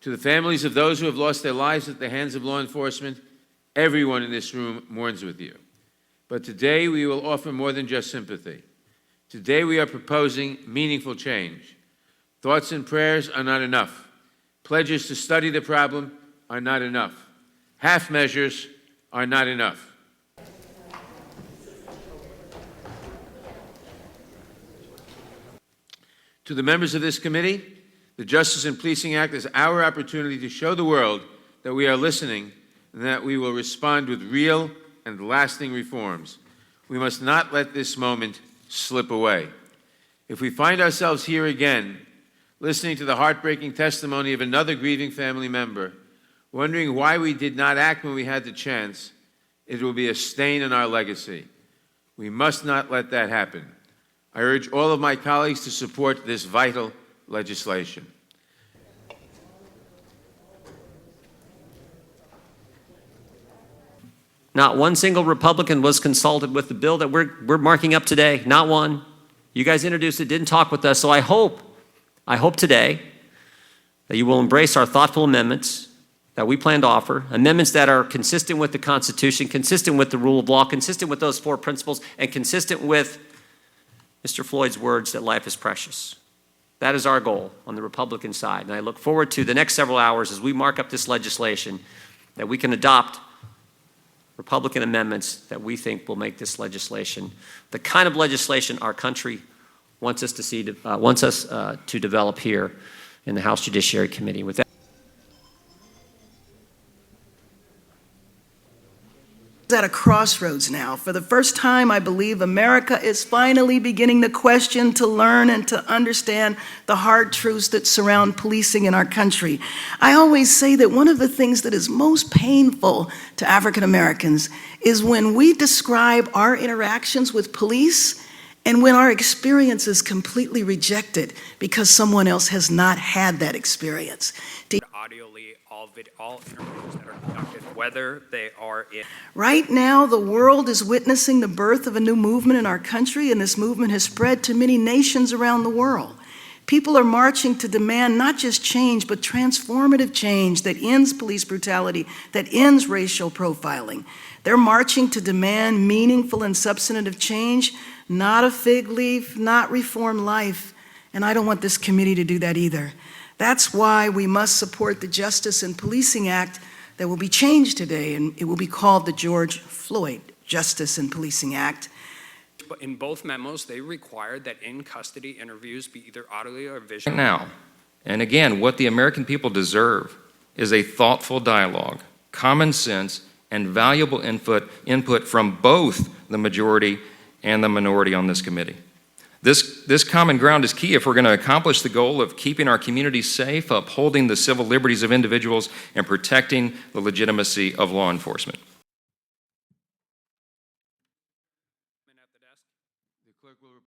To the families of those who have lost their lives at the hands of law enforcement, everyone in this room mourns with you. But today we will offer more than just sympathy. Today we are proposing meaningful change. Thoughts and prayers are not enough. Pledges to study the problem are not enough. Half measures are not enough. To the members of this committee, the Justice and Policing Act is our opportunity to show the world that we are listening and that we will respond with real and lasting reforms. We must not let this moment slip away. If we find ourselves here again, listening to the heartbreaking testimony of another grieving family member, wondering why we did not act when we had the chance, it will be a stain on our legacy. We must not let that happen. I urge all of my colleagues to support this vital legislation. Not one single Republican was consulted with the bill that we're marking up today. Not one. You guys introduced it, didn't talk with us. So I hope today that you will embrace our thoughtful amendments that we plan to offer, amendments that are consistent with the Constitution, consistent with the rule of law, consistent with those 4 principles, and consistent with Mr. Floyd's words that life is precious. That is our goal on the Republican side. And I look forward to the next several hours as we mark up this legislation, that we can adopt Republican amendments that we think will make this legislation the kind of legislation our country wants us to see, to develop here in the House Judiciary Committee. With that, at a crossroads now. For the first time, I believe America is finally beginning to question, to learn, and to understand the hard truths that surround policing in our country. I always say that one of the things that is most painful to African Americans is when we describe our interactions with police and when our experience is completely rejected because someone else has not had that experience. All interviews that are conducted, whether they are in. Right now, the world is witnessing the birth of a new movement in our country, and this movement has spread to many nations around the world. People are marching to demand not just change, but transformative change that ends police brutality, that ends racial profiling. They're marching to demand meaningful and substantive change, not a fig leaf, not reform life, and I don't want this committee to do that either. That's why we must support the Justice and Policing Act that will be changed today, and it will be called the George Floyd Justice and Policing Act. But in both memos, they required that in-custody interviews be either audio or visual. Now, and again, what the American people deserve is a thoughtful dialogue, common sense, and valuable input from both the majority and the minority on this committee. This common ground is key if we're going to accomplish the goal of keeping our communities safe, upholding the civil liberties of individuals, and protecting the legitimacy of law enforcement.